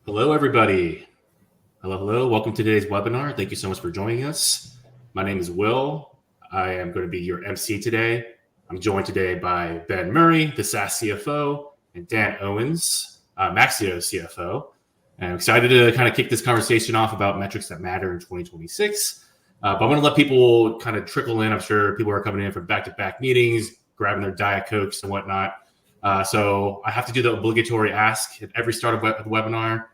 Hello, everybody. Hello. Welcome to today's webinar. Thank you so much for joining us. My name is Will. I am going to be your MC today. I'm joined today by Ben Murray, the SaaS CFO, and Dan Owens, Maxio CFO. And I'm excited to kind of kick this conversation off about metrics that matter in 2026. But I'm going to let people kind of trickle in. I'm sure people are coming in from back-to-back meetings, grabbing their Diet Cokes and whatnot. So I have to do the obligatory ask at every start of the webinar.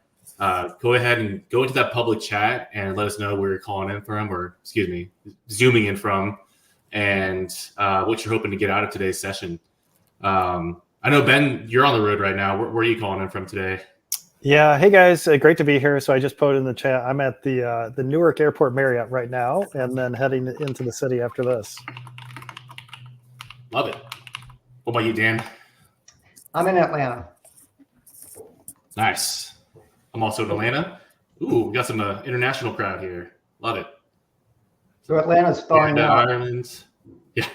Go ahead and go into that public chat and let us know where you're calling in from, or zooming in from, and what you're hoping to get out of today's session. I know, Ben, you're on the road right now. Where are you calling in from today? Yeah. Hey, guys. Great to be here. So I just put in the chat. I'm at the Newark Airport Marriott right now, and then heading into the city after this. Love it. What about you, Dan? I'm in Atlanta. Nice. I'm also in Atlanta. Ooh, we got some international crowd here. Love it. So Atlanta's thawing out. Ireland. Yeah.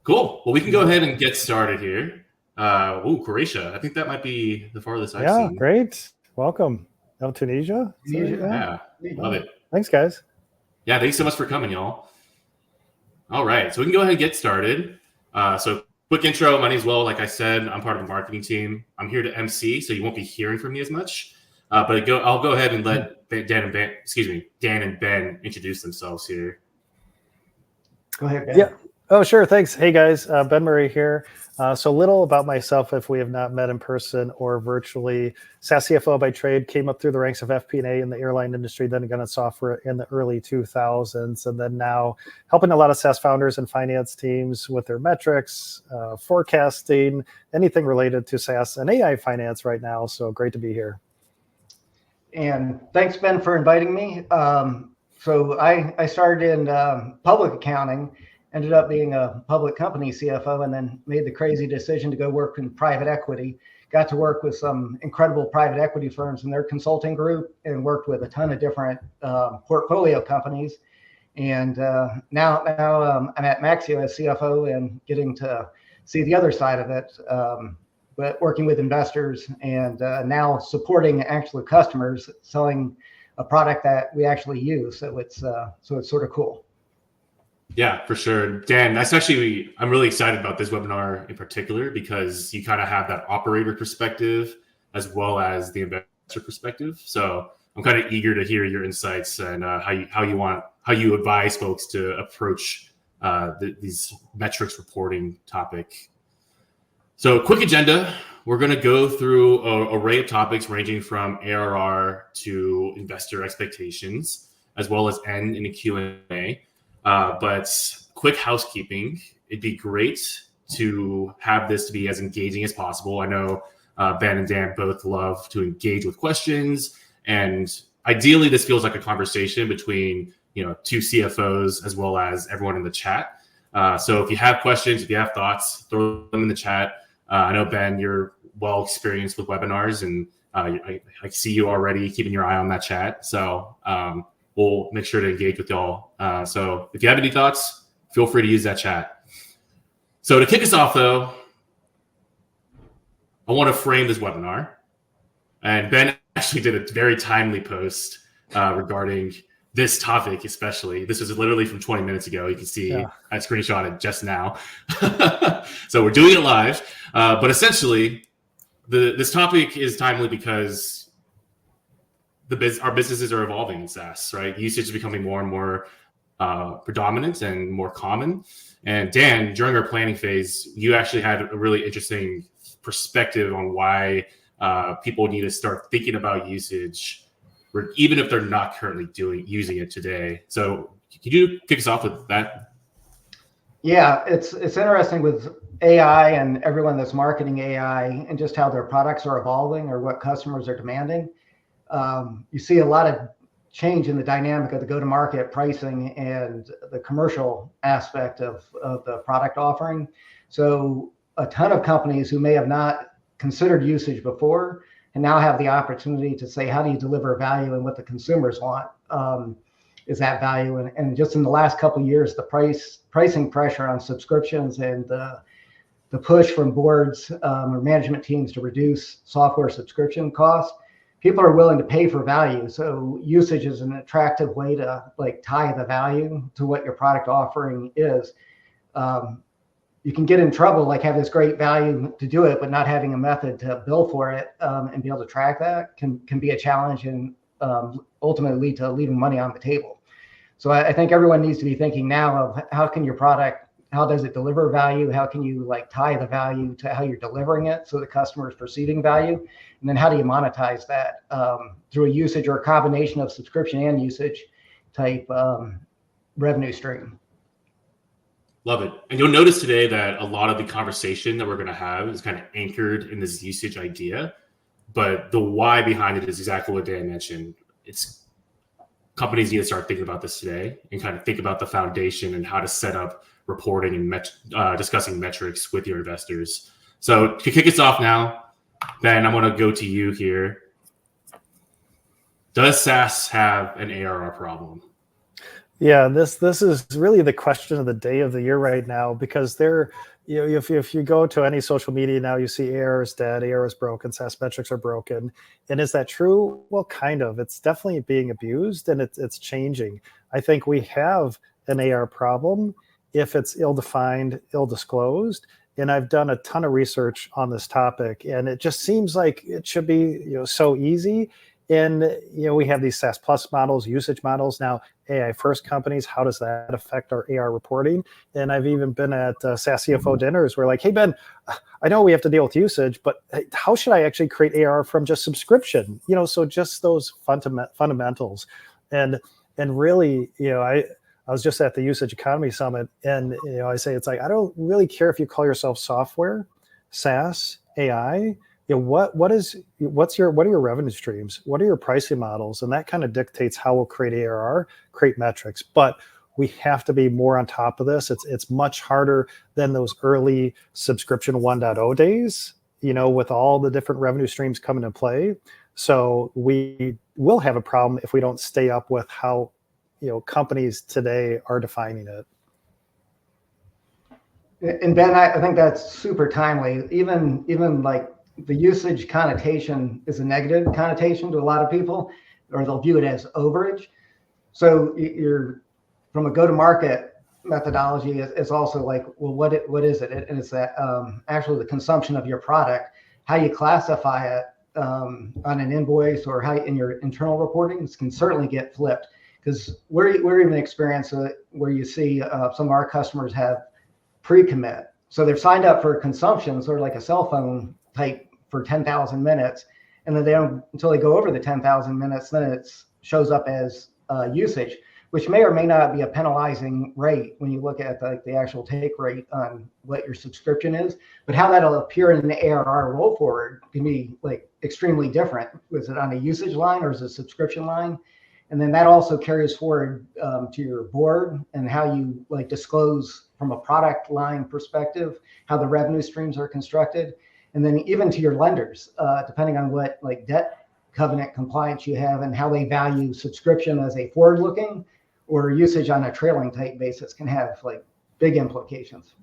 Cool. Well, we can go ahead and get started here. Croatia. I think that might be the farthest I've seen. Yeah, great. Welcome. Tunisia? Yeah, love it. Thanks, guys. Yeah, thanks so much for coming, y'all. All right, so we can go ahead and get started. So quick intro, my name's Will. Like I said, I'm part of the marketing team. I'm here to MC, so you won't be hearing from me as much. But I'll go ahead and let Dan and Ben introduce themselves here. Go ahead, Ben. Yeah. Oh, sure. Thanks. Hey, guys. Ben Murray here. So little about myself if we have not met in person or virtually. SaaS CFO by trade, came up through the ranks of FP&A in the airline industry, then got in software in the early 2000s, and then now helping a lot of SaaS founders and finance teams with their metrics, forecasting, anything related to SaaS and AI finance right now. So great to be here. And thanks, Ben, for inviting me. So I started in public accounting, ended up being a public company CFO, and then made the crazy decision to go work in private equity. Got to work with some incredible private equity firms in their consulting group and worked with a ton of different portfolio companies. And now I'm at Maxio as CFO and getting to see the other side of it, but working with investors and now supporting actual customers selling a product that we actually use. So it's sort of cool. Yeah, for sure. Dan, I'm really excited about this webinar in particular because you kind of have that operator perspective as well as the investor perspective. So I'm kind of eager to hear your insights and how you advise folks to approach these metrics reporting topic. So quick agenda. We're going to go through an array of topics ranging from ARR to investor expectations, as well as end in a Q&A. But quick housekeeping, it'd be great to have this to be as engaging as possible. I know Ben and Dan both love to engage with questions, and ideally this feels like a conversation between two CFOs as well as everyone in the chat. So if you have questions, if you have thoughts, throw them in the chat. I know, Ben, you're well experienced with webinars, and I see you already keeping your eye on that chat. So we'll make sure to engage with y'all. So if you have any thoughts, feel free to use that chat. So to kick us off, though, I want to frame this webinar. And Ben actually did a very timely post regarding this topic, especially. This was literally from 20 minutes ago. You can see I screenshot it just now. So we're doing it live. But essentially, this topic is timely because our businesses are evolving in SaaS, right? Usage is becoming more and more predominant and more common. And Dan, during our planning phase, you actually had a really interesting perspective on why people need to start thinking about usage, even if they're not currently using it today. So can you kick us off with that? Yeah, it's interesting with AI and everyone that's marketing AI and just how their products are evolving or what customers are demanding. You see a lot of change in the dynamic of the go-to-market pricing and the commercial aspect of the product offering. So a ton of companies who may have not considered usage before and now have the opportunity to say, how do you deliver value and what the consumers want is that value. And just in the last couple of years, the pricing pressure on subscriptions and the the push from boards or management teams to reduce software subscription costs, people are willing to pay for value. So usage is an attractive way to like tie the value to what your product offering is. You can get in trouble, like have this great value to do it, but not having a method to bill for it and be able to track that can be a challenge and ultimately lead to leaving money on the table. So I think everyone needs to be thinking now of how can your product, how does it deliver value? How can you like tie the value to how you're delivering it so the customer is perceiving value? And then how do you monetize that through a usage or a combination of subscription and usage type revenue stream? Love it. And you'll notice today that a lot of the conversation that we're going to have is kind of anchored in this usage idea, but the why behind it is exactly what Dan mentioned. It's companies need to start thinking about this today and kind of think about the foundation and how to set up reporting and discussing metrics with your investors. So to kick us off now, Ben, I'm going to go to you here. Does SaaS have an ARR problem? Yeah, this is really the question of the day of the year right now, because if you go to any social media now, you see ARR is dead, ARR is broken, SaaS metrics are broken. And is that true? Well, kind of. It's definitely being abused and it's changing. I think we have an ARR problem if it's ill-defined, ill-disclosed. And I've done a ton of research on this topic, and it just seems like it should be so easy. And we have these SaaS Plus models, usage models now. AI first companies, how does that affect our AR reporting? And I've even been at SaaS CFO dinners where like, hey, Ben, I know we have to deal with usage, but how should I actually create AR from just subscription? So just those fundamentals. And really, I was just at the Usage Economy Summit, and I say it's like, I don't really care if you call yourself software, SaaS, AI. What are your revenue streams? What are your pricing models? And that kind of dictates how we'll create ARR, create metrics. But we have to be more on top of this. It's much harder than those early subscription 1.0 days, with all the different revenue streams coming into play. So we will have a problem if we don't stay up with how companies today are defining it. And Ben, I think that's super timely. Even like the usage connotation is a negative connotation to a lot of people, or they'll view it as overage. So you're from a go-to-market methodology, it's also like, well, what is it? And it's that actually the consumption of your product, how you classify it on an invoice or how in your internal reporting can certainly get flipped. Because we're even experiencing it where you see some of our customers have pre-commit. So they're signed up for consumption, sort of like a cell phone type for 10,000 minutes. And then they don't, until they go over the 10,000 minutes, then it shows up as usage, which may or may not be a penalizing rate when you look at the actual take rate on what your subscription is. But how that'll appear in the ARR roll forward can be like extremely different. Was it on a usage line or is it a subscription line? And then that also carries forward to your board and how you like disclose from a product line perspective, how the revenue streams are constructed. And then even to your lenders, depending on what like debt covenant compliance you have and how they value subscription as a forward-looking or usage on a trailing type basis can have like big implications.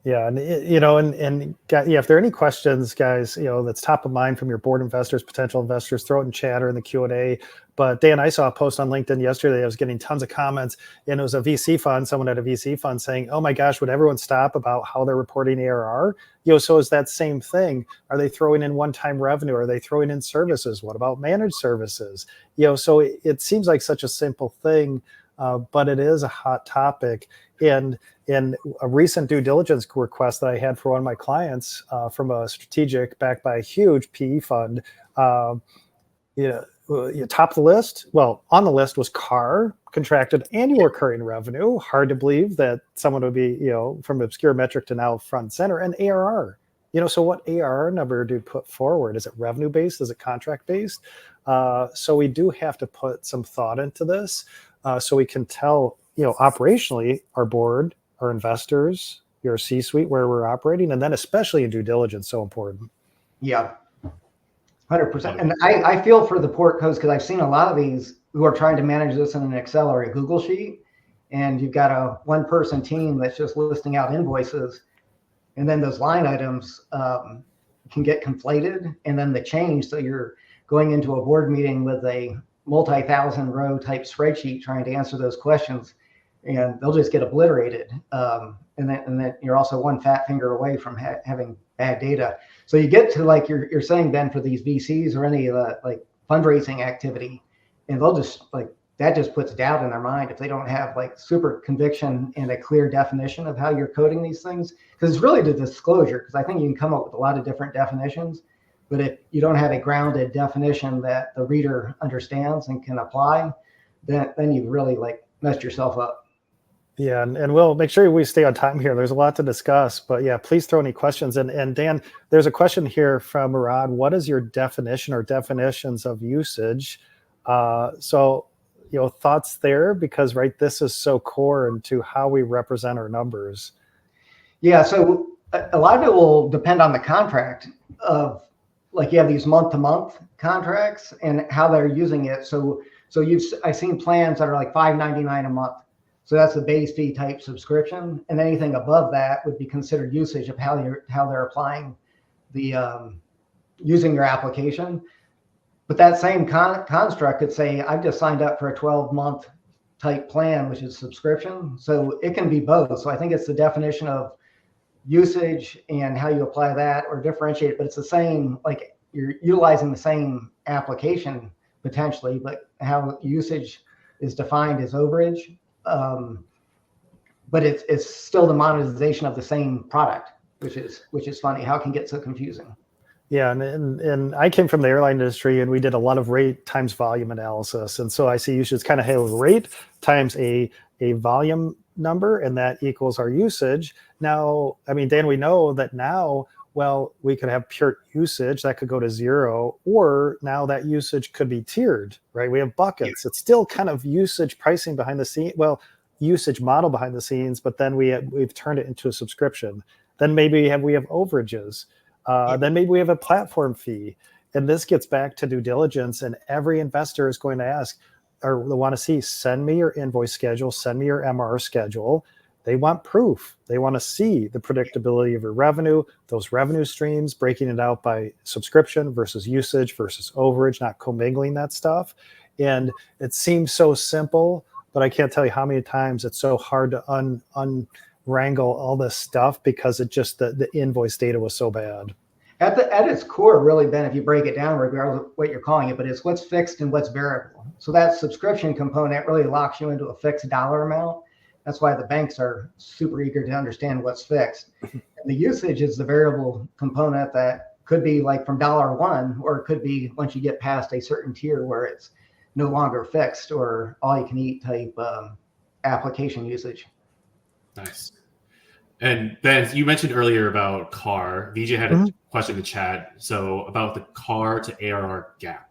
Yeah, and if there are any questions, guys, that's top of mind from your board investors, potential investors, throw it in chat or in the Q&A. But Dan, I saw a post on LinkedIn yesterday. I was getting tons of comments, and it was a VC fund. Someone at a VC fund saying, "Oh my gosh, would everyone stop about how they're reporting ARR?" So is that same thing? Are they throwing in one-time revenue? Are they throwing in services? What about managed services? So it seems like such a simple thing. But it is a hot topic. And in a recent due diligence request that I had for one of my clients from a strategic backed by a huge PE fund, top of the list, well, on the list was CAR, contracted annual recurring revenue. Hard to believe that someone would be, from obscure metric to now front and center, and ARR. So what ARR number do you put forward? Is it revenue based? Is it contract based? So we do have to put some thought into this. So we can tell, operationally, our board, our investors, your C-suite, where we're operating, and then especially in due diligence, so important. Yeah, 100%. And I feel for the portcos because I've seen a lot of these who are trying to manage this in an Excel or a Google sheet, and you've got a one-person team that's just listing out invoices, And then those line items can get conflated, and then the change. So you're going into a board meeting with a multi-thousand row type spreadsheet trying to answer those questions, and they'll just get obliterated. And then you're also one fat finger away from having bad data. So you get to, like you're saying, Ben, for these VCs or any of the like fundraising activity, and they'll just like, that just puts doubt in their mind if they don't have like super conviction and a clear definition of how you're coding these things. Because it's really the disclosure, because I think you can come up with a lot of different definitions, but if you don't have a grounded definition that the reader understands and can apply, then you've really like messed yourself up. Yeah, and we'll make sure we stay on time here. There's a lot to discuss, but yeah, please throw any questions. And Dan, there's a question here from Murad. What is your definition or definitions of usage? So, thoughts there, because this is so core into how we represent our numbers. Yeah, so a lot of it will depend on the contract of, like, you have these month-to-month contracts and how they're using it. So I've seen plans that are like $5.99 a month. So that's a base fee type subscription, and anything above that would be considered usage of how they're applying the using your application. But that same construct could say, I've just signed up for a 12-month type plan, which is subscription. So it can be both. So I think it's the definition of usage and how you apply that or differentiate it. But it's the same, like you're utilizing the same application potentially, but how usage is defined as overage. But it's still the monetization of the same product, which is funny how it can get so confusing. Yeah, and I came from the airline industry, and we did a lot of rate times volume analysis. And so I see usage kind of have rate times a volume number, and that equals our usage. Now, I mean, Dan, we know that now, well, we could have pure usage that could go to 0, or now that usage could be tiered, right? We have buckets. It's still kind of usage pricing behind the scene. Well, usage model behind the scenes, but then we've turned it into a subscription. Then maybe we have overages. Then maybe we have a platform fee. And this gets back to due diligence. And every investor is going to ask, or they want to see, send me your invoice schedule, send me your MRR schedule. They want proof. They want to see the predictability of your revenue, those revenue streams, breaking it out by subscription versus usage versus overage, not commingling that stuff. And it seems so simple, but I can't tell you how many times it's so hard to unwrangle all this stuff because it just the invoice data was so bad. At its core, really, Ben, if you break it down, regardless of what you're calling it, but it's what's fixed and what's variable. So that subscription component really locks you into a fixed dollar amount. That's why the banks are super eager to understand what's fixed. And the usage is the variable component that could be like from $1, or it could be once you get past a certain tier where it's no longer fixed or all you can eat type application usage. Nice. And Ben, you mentioned earlier about CAR. VJ had a question in the chat. So about the CAR to ARR gap.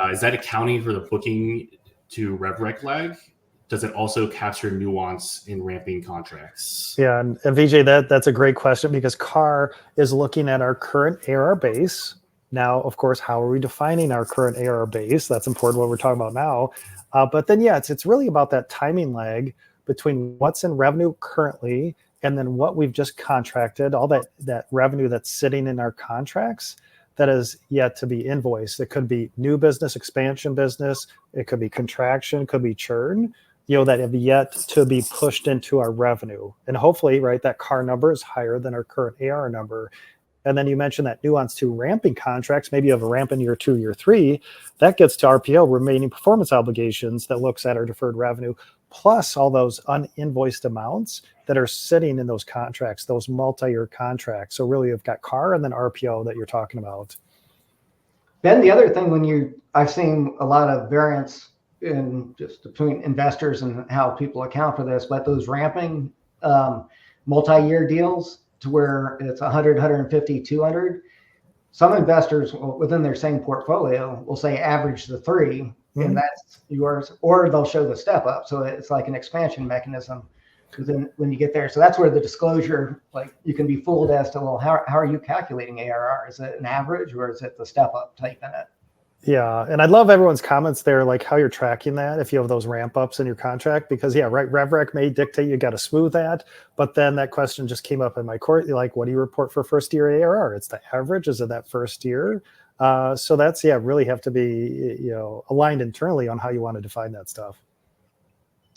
Is that accounting for the booking to rev rec lag? Does it also capture nuance in ramping contracts? Yeah, and VJ, that's a great question, because CAR is looking at our current ARR base. Now, of course, how are we defining our current ARR base? That's important, what we're talking about now. But then, yeah, it's really about that timing lag between what's in revenue currently and then what we've just contracted, all that revenue that's sitting in our contracts that is yet to be invoiced. It could be new business, expansion business. It could be contraction, could be churn, that have yet to be pushed into our revenue. And hopefully, right, that CAR number is higher than our current ARR number. And then you mentioned that nuance to ramping contracts. Maybe you have a ramp in year 2, year 3. That gets to RPO, remaining performance obligations, that looks at our deferred revenue, plus all those uninvoiced amounts that are sitting in those contracts, those multi-year contracts. So really, you've got CAR and then RPO that you're talking about. Ben, the other thing I've seen a lot of variance in just between investors and how people account for this, but those ramping multi-year deals to where it's 100, 150, 200. Some investors within their same portfolio will say average the 3, and that's yours, or they'll show the step up. So it's like an expansion mechanism when you get there. So that's where the disclosure, like, you can be fooled as to, well, how are you calculating ARR? Is it an average or is it the step up type in it? Yeah, and I love everyone's comments there, like how you're tracking that if you have those ramp ups in your contract, because yeah, right, RevRec may dictate you got to smooth that, but then that question just came up in my court, like, what do you report for first year ARR? It's the average, is it that first year? So that's, yeah, really have to be, aligned internally on how you want to define that stuff.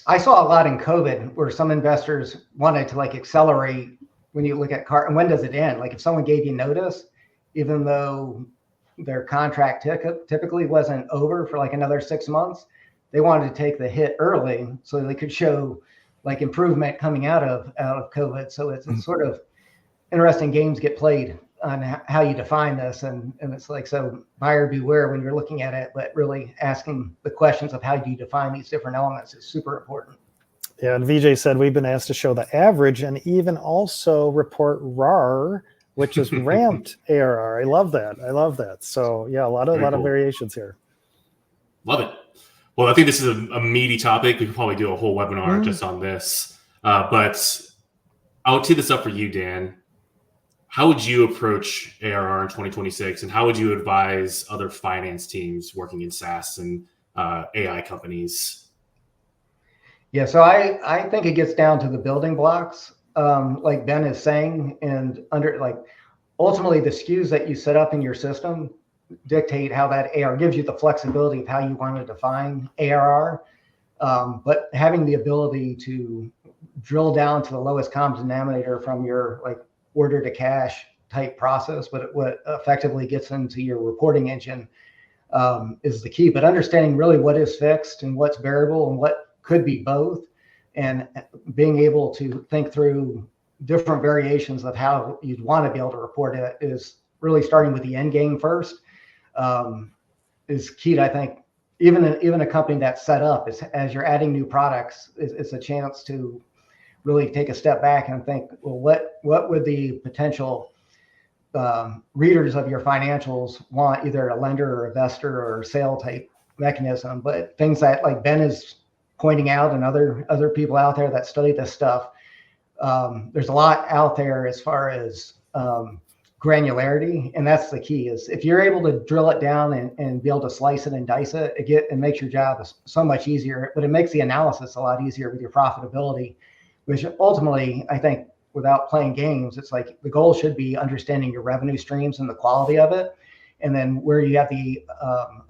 I saw a lot in COVID where some investors wanted to like accelerate when you look at and when does it end? Like if someone gave you notice, even though their contract typically wasn't over for like another 6 months, they wanted to take the hit early so they could show like improvement coming out of COVID. So it's sort of interesting games get played on how you define this. And it's like, so buyer beware when you're looking at it, but really asking the questions of how do you define these different elements is super important. Yeah, and VJ said we've been asked to show the average and even also report RAR, which is ramped ARR. I love that. So yeah, a lot of variations here. Love it. Well, I think this is a meaty topic. We could probably do a whole webinar just on this. But I'll tee this up for you, Dan. How would you approach ARR in 2026, and how would you advise other finance teams working in SaaS and AI companies? Yeah, so I think it gets down to the building blocks, like Ben is saying, and ultimately the SKUs that you set up in your system dictate how that ARR gives you the flexibility of how you want to define ARR. But having the ability to drill down to the lowest common denominator from your like order to cash type process, but what effectively gets into your reporting engine is the key. But understanding really what is fixed and what's variable and what could be both, and being able to think through different variations of how you'd want to be able to report it is really starting with the end game first is key. I think even a company that's set up is, as you're adding new products, it's a chance to really take a step back and think, well, what would the potential readers of your financials want, either a lender or investor or sale type mechanism. But things that like Ben is pointing out and other people out there that study this stuff, there's a lot out there as far as granularity, and that's the key. Is if you're able to drill it down and be able to slice it and dice it, it makes your job so much easier, but it makes the analysis a lot easier with your profitability, which ultimately, I think, without playing games, it's like the goal should be understanding your revenue streams and the quality of it, and then where you have the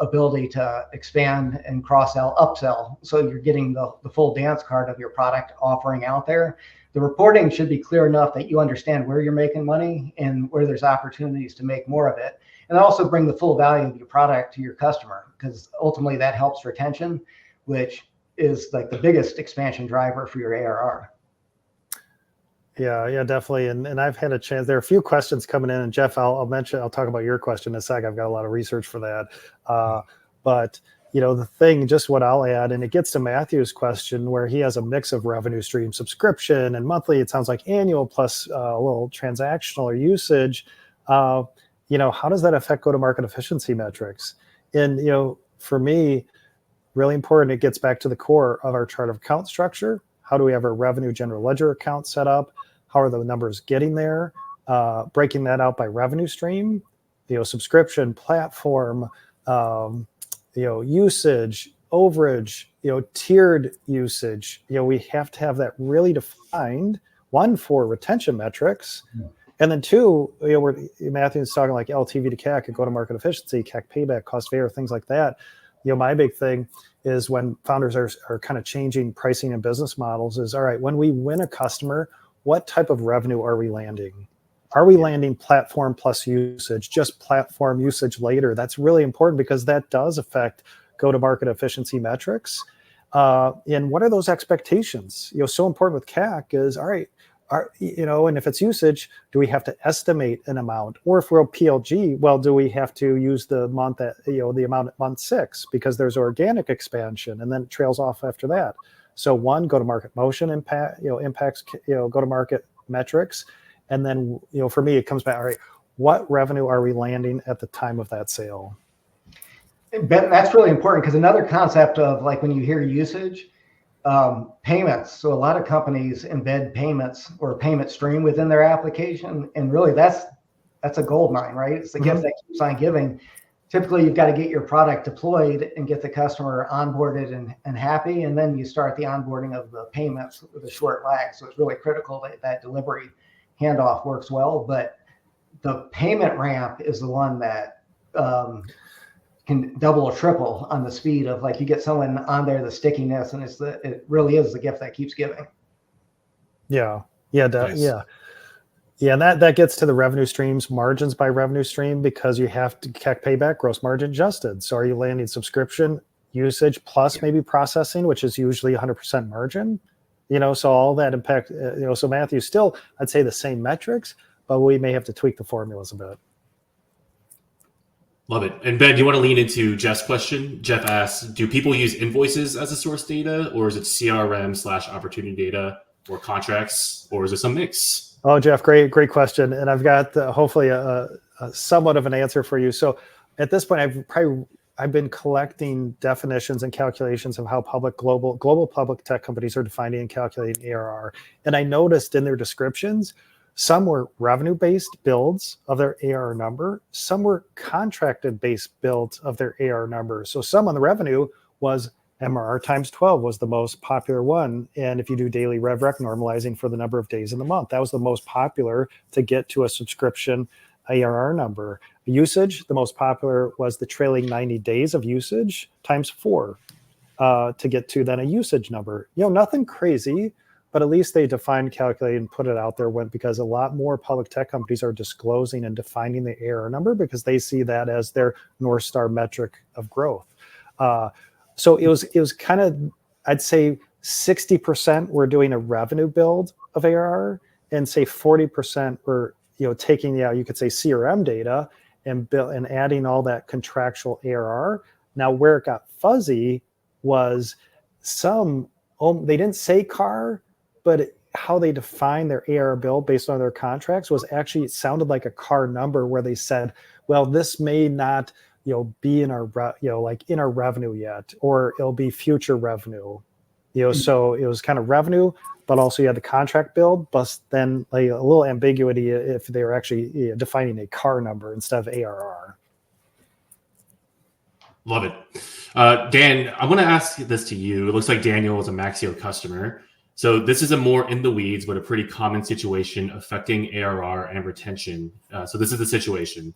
ability to expand and cross-sell, upsell, so you're getting the full dance card of your product offering out there. The reporting should be clear enough that you understand where you're making money and where there's opportunities to make more of it, and also bring the full value of your product to your customer, because ultimately that helps retention, which is like the biggest expansion driver for your ARR. Yeah, definitely. And I've had a chance. There are a few questions coming in, and Jeff, I'll talk about your question in a sec. I've got a lot of research for that. But the thing, just what I'll add, and it gets to Matthew's question where he has a mix of revenue stream, subscription and monthly. It sounds like annual plus a little transactional or usage. How does that affect go-to-market efficiency metrics? And, for me, really important, it gets back to the core of our chart of account structure. How do we have our revenue general ledger account set up? How are the numbers getting there? Breaking that out by revenue stream, subscription, platform, usage, overage, tiered usage. We have to have that really defined, one, for retention metrics. Yeah. And then two, Matthew's talking like LTV to CAC and go-to-market efficiency, CAC payback, cost fair, things like that. My big thing is when founders are kind of changing pricing and business models is, all right, when we win a customer, what type of revenue are we landing? Are we landing platform plus usage, just platform usage later? That's really important because that does affect go-to-market efficiency metrics. And what are those expectations? So important with CAC is, all right, and if it's usage, do we have to estimate an amount? Or if we're PLG, well, do we have to use the month at, the amount at month 6 because there's organic expansion and then it trails off after that. So one, go-to-market motion impacts, go-to-market metrics. And then, for me, it comes back, all right, what revenue are we landing at the time of that sale? Ben, that's really important because another concept of like when you hear usage, payments. So a lot of companies embed payments or a payment stream within their application. And really that's a gold mine, right? It's the gift that keeps on giving. typically you've got to get your product deployed and get the customer onboarded and happy. And then you start the onboarding of the payments with a short lag. So it's really critical that that delivery handoff works well. But the payment ramp is the one that can double or triple on the speed of, like, you get someone on there, the stickiness, and it really is the gift that keeps giving. Yeah. Nice. Yeah, and that gets to the revenue streams, margins by revenue stream, because you have to CAC payback, gross margin adjusted. So are you landing subscription, usage, plus maybe processing, which is usually 100% margin? So all that impact, so Matthew, still, I'd say the same metrics, but we may have to tweak the formulas a bit. Love it. And Ben, do you want to lean into Jeff's question? Jeff asks, do people use invoices as a source data, or is it CRM/opportunity data, or contracts, or is it some mix? Oh, Jeff, great question. And I've got hopefully a somewhat of an answer for you. So at this point, I've been collecting definitions and calculations of how global public tech companies are defining and calculating ARR. And I noticed in their descriptions, some were revenue-based builds of their ARR number. Some were contracted-based builds of their ARR number. So some on the revenue was MRR times 12 was the most popular one. And if you do daily rev rec normalizing for the number of days in the month, that was the most popular to get to a subscription ARR number. Usage, the most popular was the trailing 90 days of usage times 4 to get to then a usage number. Nothing crazy, but at least they defined, calculated, and put it out there because a lot more public tech companies are disclosing and defining the ARR number because they see that as their North Star metric of growth. So it was kind of, I'd say 60% were doing a revenue build of ARR, and say 40% were taking, you could say CRM data and adding all that contractual ARR. Now where it got fuzzy was they didn't say CAR, but how they defined their ARR build based on their contracts was actually, it sounded like a CAR number where they said, well, this may not be in our in our revenue yet, or it'll be future revenue. So it was kind of revenue, but also you had the contract build, plus then a little ambiguity if they were actually defining a CAR number instead of ARR. Love it. Dan, I want to ask this to you. It looks like Daniel is a Maxio customer. So this is a more in the weeds, but a pretty common situation affecting ARR and retention. So this is the situation.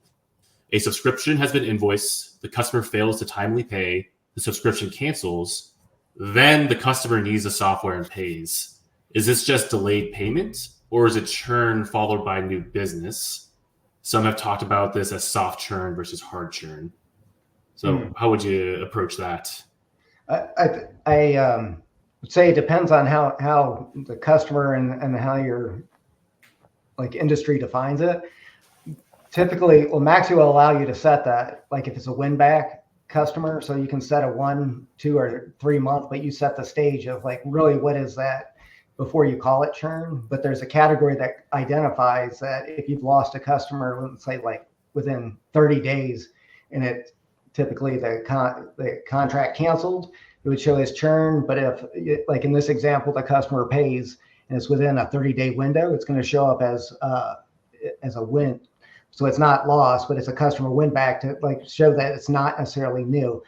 A subscription has been invoiced, the customer fails to timely pay, the subscription cancels, then the customer needs the software and pays. Is this just delayed payment, or is it churn followed by new business? Some have talked about this as soft churn versus hard churn. So how would you approach that? I would say it depends on how the customer and how your industry defines it. Typically, Maxio will allow you to set that, like if it's a win back customer, so you can set a 1, 2, or 3 month, but you set the stage of really what is that before you call it churn. But there's a category that identifies that if you've lost a customer, let's say within 30 days, and it typically the contract canceled, it would show as churn. But if in this example, the customer pays and it's within a 30-day window, it's going to show up as a win. So it's not lost, but it's a customer win back to show that it's not necessarily new.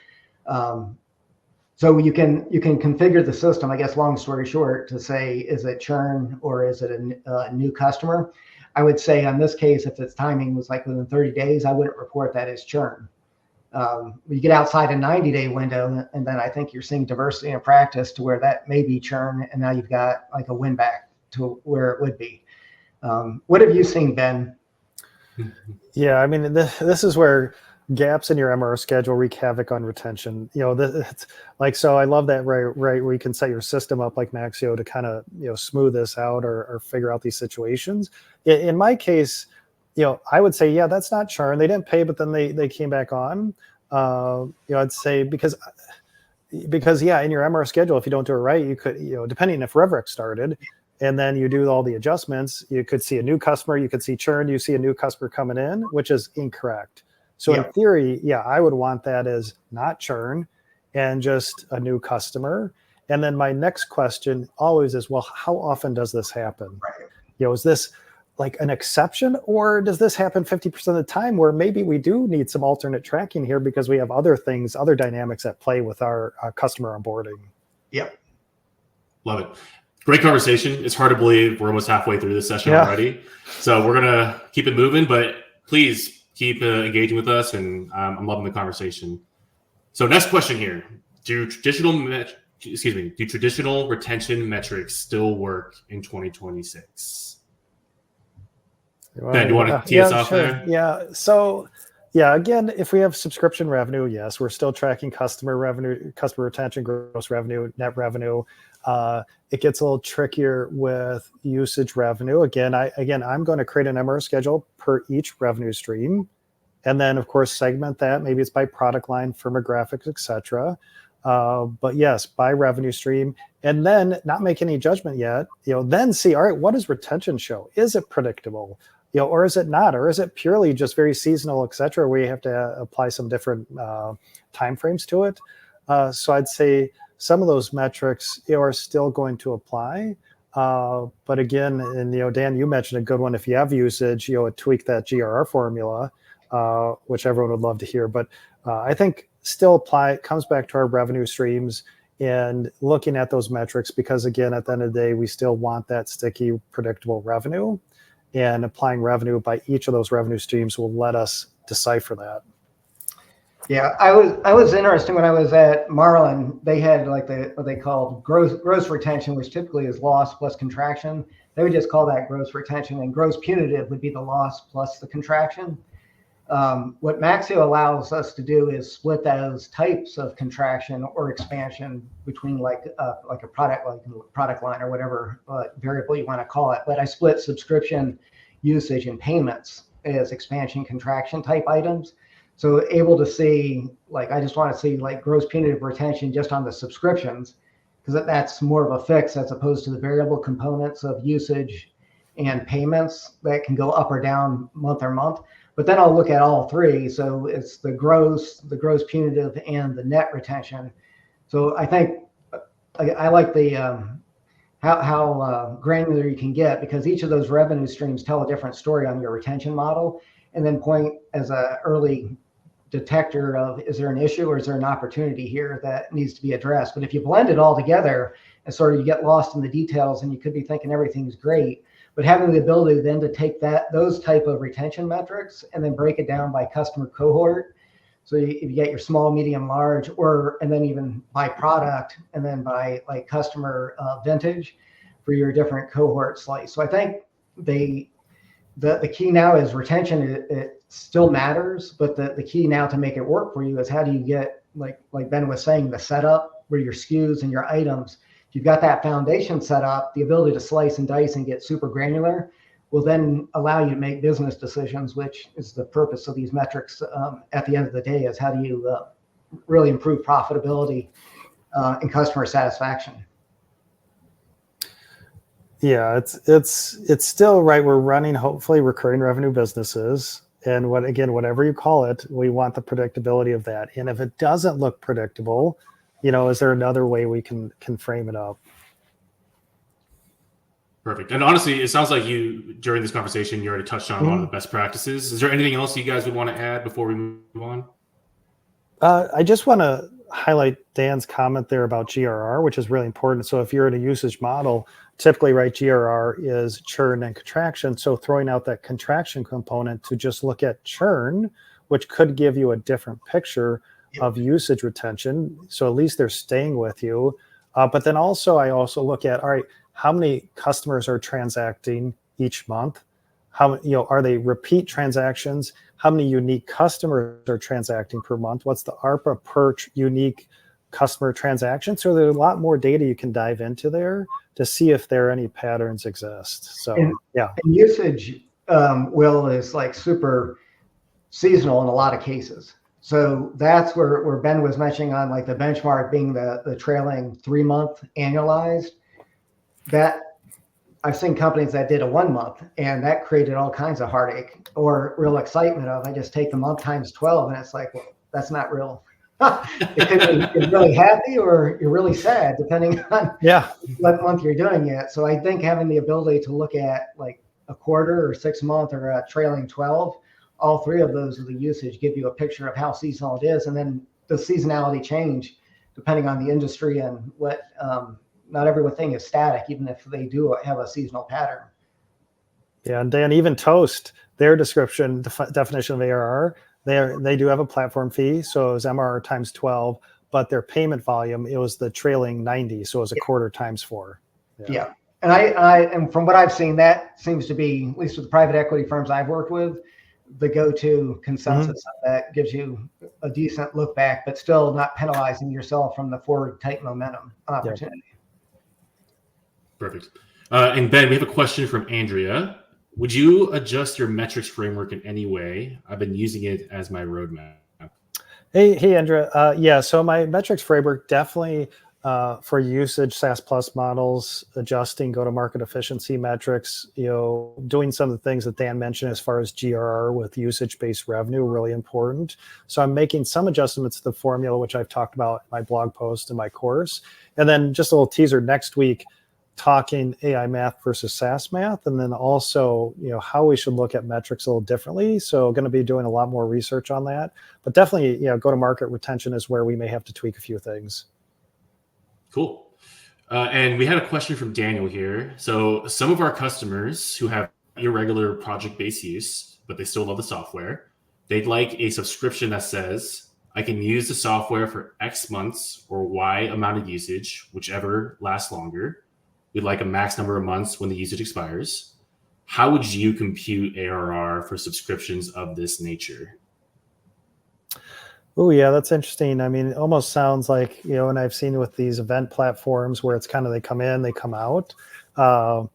So you can configure the system, I guess, long story short, to say, is it churn or is it a new customer? I would say on this case, if its timing was within 30 days, I wouldn't report that as churn. You get outside a 90-day window, and then I think you're seeing diversity in practice to where that may be churn, and now you've got a win back to where it would be. What have you seen, Ben? Yeah, I mean, this is where gaps in your MRR schedule wreak havoc on retention. It's so I love that right where you can set your system up like Maxio to kind of smooth this out or figure out these situations. In my case, I would say, yeah, that's not churn. They didn't pay, but then they came back on. I'd say because yeah, in your MRR schedule, if you don't do it right, you could depending if RevRec started. And then you do all the adjustments, you could see a new customer, you could see churn, you see a new customer coming in, which is incorrect. So in theory, yeah, I would want that as not churn and just a new customer. And then my next question always is, well, how often does this happen? Right. Is this like an exception, or does this happen 50% of the time where maybe we do need some alternate tracking here because we have other things, other dynamics at play with our customer onboarding? Yep. Love it. Great conversation. It's hard to believe we're almost halfway through this session already. So we're going to keep it moving, but please keep engaging with us. And I'm loving the conversation. So next question here. Do traditional retention metrics still work in 2026? Ben, you want to tee us off there? Yeah. So again, if we have subscription revenue, yes, we're still tracking customer revenue, customer retention, gross revenue, net revenue. It gets a little trickier with usage revenue. Again, I'm going to create an MRR schedule per each revenue stream, and then of course segment that. Maybe it's by product line, firmographics, etc. But yes, by revenue stream, and then not make any judgment yet. Then see, all right, what does retention show? Is it predictable? Or is it not? Or is it purely just very seasonal, etc.? We have to apply some different timeframes to it. So I'd say some of those metrics are still going to apply. But again, and Dan, you mentioned a good one. If you have usage, tweak that GRR formula, which everyone would love to hear. But I think still apply. It comes back to our revenue streams and looking at those metrics, because again, at the end of the day, we still want that sticky, predictable revenue. And applying revenue by each of those revenue streams will let us decipher that. Yeah, I was interested when I was at Marlin. They had like what they called gross retention, which typically is loss plus contraction. They would just call that gross retention, and gross punitive would be the loss plus the contraction. What Maxio allows us to do is split those types of contraction or expansion between like a product line or whatever variable you want to call it. But I split subscription, usage, and payments as expansion, contraction type items. So able to see, like, I just want to see like gross punitive retention just on the subscriptions, because that's more of a fix as opposed to the variable components of usage and payments that can go up or down month or month. But then I'll look at all three. So it's the gross punitive, and the net retention. So I think I like the how granular you can get, because each of those revenue streams tell a different story on your retention model, and then point as an early detector of, is there an issue or is there an opportunity here that needs to be addressed? But if you blend it all together and sort of you get lost in the details, and you could be thinking everything's great, but having the ability then to take those type of retention metrics and then break it down by customer cohort. So if you get your small, medium, large, and then even by product, and then by like customer vintage for your different cohort slice. So I think the key now is retention. It still matters, but the key now to make it work for you is how do you get, like Ben was saying, the setup where your SKUs and your items, if you've got that foundation set up, the ability to slice and dice and get super granular will then allow you to make business decisions, which is the purpose of these metrics at the end of the day, is how do you really improve profitability and customer satisfaction. Yeah, it's still right. We're running hopefully recurring revenue businesses, and whatever you call it, we want the predictability of that. And if it doesn't look predictable, is there another way we can frame it up? Perfect. And honestly, it sounds like during this conversation, you already touched on a lot of the best practices. Is there anything else you guys would want to add before we move on? I just want to highlight Dan's comment there about GRR, which is really important. So if you're in a usage model, typically, right, GRR is churn and contraction. So throwing out that contraction component to just look at churn, which could give you a different picture of usage retention. So at least they're staying with you. But then I also look at, all right, how many customers are transacting each month? How, are they repeat transactions? How many unique customers are transacting per month? What's the ARPA per unique customer transaction? So there's a lot more data you can dive into there to see if there any patterns exist. So and usage is like super seasonal in a lot of cases. So that's where Ben was mentioning on like the benchmark being the trailing 3-month annualized. That I've seen companies that did a 1 month, and that created all kinds of heartache or real excitement of, I just take the month times 12, and it's like, well, that's not real. It could be you're really happy or you're really sad, depending on what month you're doing it. So I think having the ability to look at like a quarter or 6 month or a trailing 12, all three of those of the usage give you a picture of how seasonal it is. And then the seasonality change depending on the industry and what, not everything is static, even if they do have a seasonal pattern. Yeah, and Dan, even Toast, their definition of ARR, they do have a platform fee, so it was MRR times 12, but their payment volume, it was the trailing 90, so it was a quarter times 4. Yeah. And and from what I've seen, that seems to be, at least with the private equity firms I've worked with, the go-to consensus that gives you a decent look back, but still not penalizing yourself from the forward type momentum opportunity. Yep. Perfect. And Ben, we have a question from Andrea. Would you adjust your metrics framework in any way? I've been using it as my roadmap. Hey, Andrea. Yeah, so my metrics framework definitely for usage, SaaS Plus models, adjusting go-to-market efficiency metrics, doing some of the things that Dan mentioned as far as GRR with usage-based revenue, really important. So I'm making some adjustments to the formula, which I've talked about in my blog post and my course. And then just a little teaser next week, talking AI math versus SaaS math, and then also, how we should look at metrics a little differently. So going to be doing a lot more research on that, but definitely, go-to-market retention is where we may have to tweak a few things. Cool. And we had a question from Daniel here. So some of our customers who have irregular project-based use, but they still love the software, they'd like a subscription that says, I can use the software for X months or Y amount of usage, whichever lasts longer. We'd like a max number of months when the usage expires. How would you compute ARR for subscriptions of this nature? Oh, yeah, that's interesting. I mean, it almost sounds like, and I've seen with these event platforms where it's kind of they come in, they come out. So,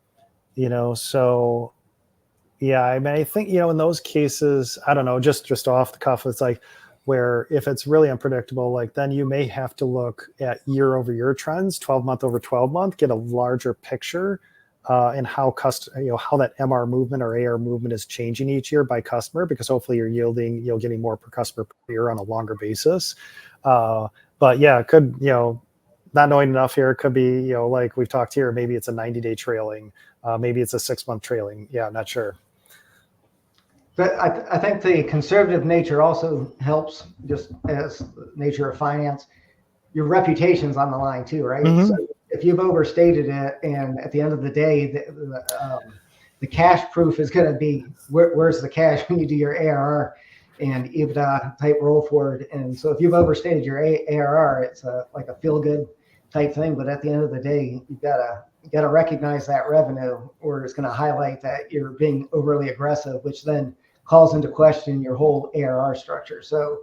yeah, I mean, I think, in those cases, I don't know, just off the cuff, it's like where if it's really unpredictable, like then you may have to look at year-over-year trends, 12-month over 12-month, get a larger picture and how how that MR movement or AR movement is changing each year by customer, because hopefully you're getting more per customer per year on a longer basis. But yeah, it could, not knowing enough here, it could be, like we've talked here, maybe it's a 90-day trailing, maybe it's a 6-month trailing. Yeah, I'm not sure. But I think the conservative nature also helps, just as nature of finance. Your reputation's on the line too, right? Mm-hmm. So if you've overstated it, and at the end of the day, the cash proof is going to be where's the cash when you do your ARR and EBITDA type roll forward. And so if you've overstated your ARR, it's like a feel good type thing. But at the end of the day, you gotta recognize that revenue, or it's going to highlight that you're being overly aggressive, which then calls into question your whole ARR structure. So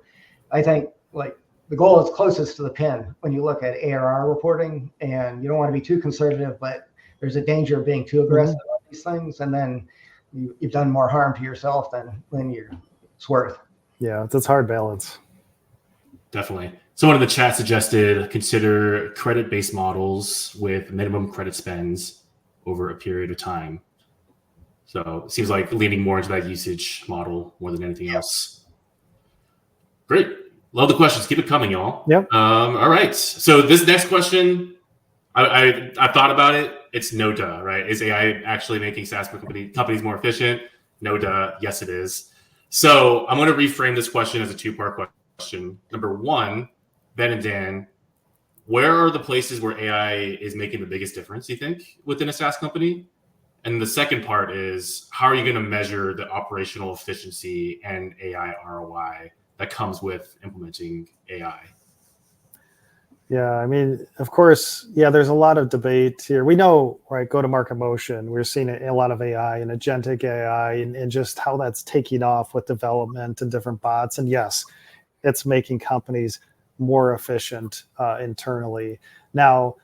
I think like the goal is closest to the pin when you look at ARR reporting, and you don't want to be too conservative, but there's a danger of being too aggressive on these things. And then you've done more harm to yourself than it's worth. Yeah, it's a hard balance. Definitely. Someone in the chat suggested consider credit-based models with minimum credit spends over a period of time. So it seems like leaning more into that usage model more than anything else. Great. Love the questions. Keep it coming, y'all. Yep. All right. So this next question, I thought about it. It's no duh, right? Is AI actually making SaaS companies more efficient? No duh. Yes, it is. So I'm going to reframe this question as a two-part question. Number one, Ben and Dan, where are the places where AI is making the biggest difference, you think, within a SaaS company? And the second part is, how are you going to measure the operational efficiency and AI ROI that comes with implementing AI? Yeah, I mean, of course, yeah, there's a lot of debate here. We know, right, go-to-market motion, we're seeing a lot of AI and agentic AI and just how that's taking off with development and different bots. And yes, it's making companies more efficient internally. Now,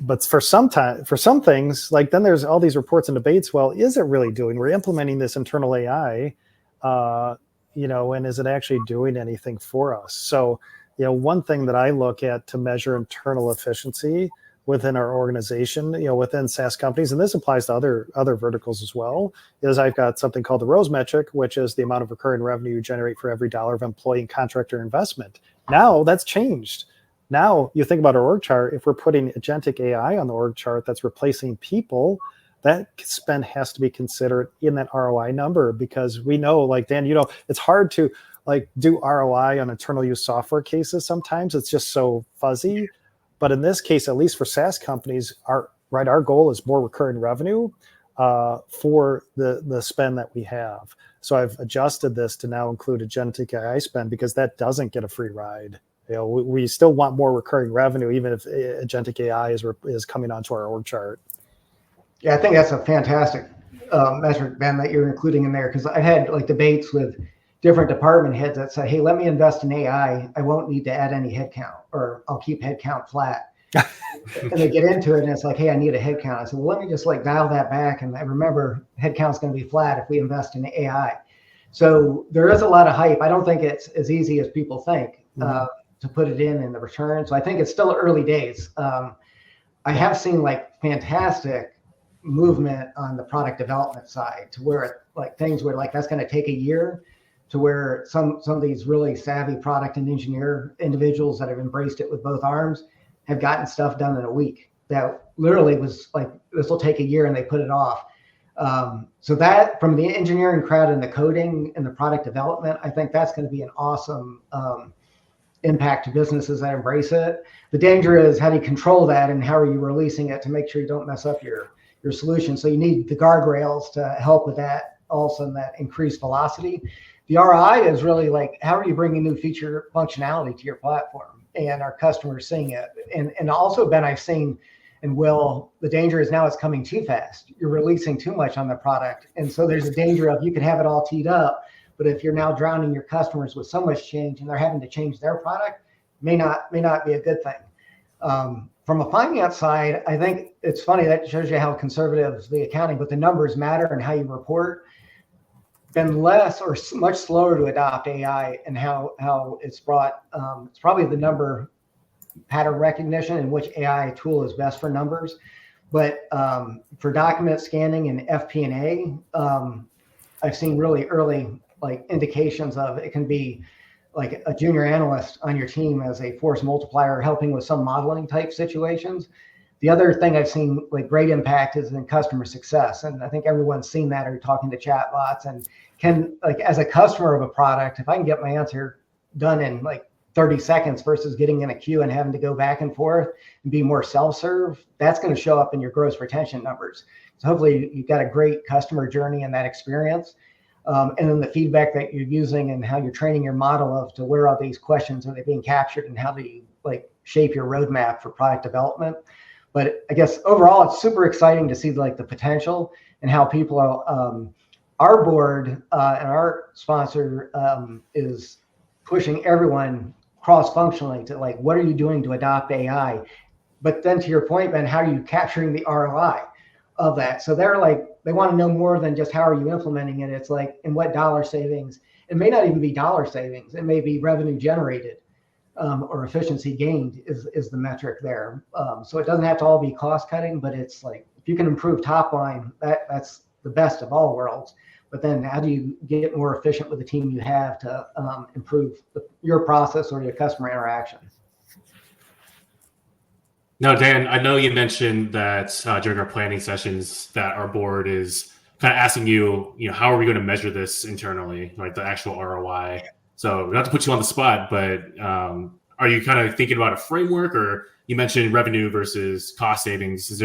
but for some things, like then there's all these reports and debates. Well, is it really doing? We're implementing this internal AI, and is it actually doing anything for us? So, one thing that I look at to measure internal efficiency within our organization, within SaaS companies, and this applies to other verticals as well, is I've got something called the ROSE metric, which is the amount of recurring revenue you generate for every dollar of employee and contractor investment. Now that's changed. Now you think about our org chart, if we're putting agentic AI on the org chart that's replacing people, that spend has to be considered in that ROI number, because we know, like Dan, you know, it's hard to like do ROI on internal use software cases. Sometimes it's just so fuzzy. But in this case, at least for SaaS companies, our goal is more recurring revenue for the spend that we have. So I've adjusted this to now include agentic AI spend, because that doesn't get a free ride. You know, we still want more recurring revenue, even if agentic AI is coming onto our org chart. Yeah, I think that's a fantastic metric, Ben, that you're including in there, because I've had like debates with different department heads that say, hey, let me invest in AI. I won't need to add any headcount, or I'll keep headcount flat. And they get into it and it's like, hey, I need a headcount. I said, well, let me just like dial that back. And I remember headcount's going to be flat if we invest in AI. So there is a lot of hype. I don't think it's as easy as people think to put it in the return. So I think it's still early days. I have seen like fantastic movement on the product development side, to where like things where like that's going to take a year, to where some of these really savvy product and engineer individuals that have embraced it with both arms have gotten stuff done in a week. That literally was like, this will take a year, and they put it off. So that, from the engineering crowd and the coding and the product development, I think that's going to be an awesome impact to businesses that embrace it. The danger is, how do you control that, and how are you releasing it to make sure you don't mess up your solution? So you need the guardrails to help with that, also in that increased velocity. The ROI is really like, how are you bringing new feature functionality to your platform, and our customers seeing it? And also, Ben, I've seen, and Will, the danger is now it's coming too fast. You're releasing too much on the product. And so there's a danger of, you could have it all teed up, but if you're now drowning your customers with so much change and they're having to change their product, may not be a good thing. From a finance side, I think it's funny, that shows you how conservative the accounting, but the numbers matter and how you report. Been less or much slower to adopt AI, and how it's brought, it's probably the number pattern recognition, in which AI tool is best for numbers. But for document scanning and FP&A, I've seen really early like indications of it can be like a junior analyst on your team as a force multiplier, helping with some modeling type situations. The other thing I've seen like great impact is in customer success. And I think everyone's seen that, or talking to chatbots, and can, like, as a customer of a product, if I can get my answer done in like 30 seconds versus getting in a queue and having to go back and forth and be more self-serve, that's going to show up in your gross retention numbers. So hopefully you've got a great customer journey and that experience. And then the feedback that you're using and how you're training your model of to where are these questions, are they being captured, and how do you like shape your roadmap for product development. But I guess overall, it's super exciting to see like the potential and how people are, our board and our sponsor is pushing everyone cross-functionally to like, what are you doing to adopt AI? But then to your point, Ben, how are you capturing the ROI of that? So they're like, they want to know more than just how are you implementing it. It's like, in what dollar savings. It may not even be dollar savings. It may be revenue generated or efficiency gained is the metric there. So it doesn't have to all be cost cutting, but it's like, if you can improve top line, that's the best of all worlds. But then how do you get more efficient with the team you have to improve your process or your customer interaction? Now, Dan, I know you mentioned that during our planning sessions that our board is kind of asking you, how are we going to measure this internally, like the actual ROI? So not to put you on the spot, but are you kind of thinking about a framework, or you mentioned revenue versus cost savings?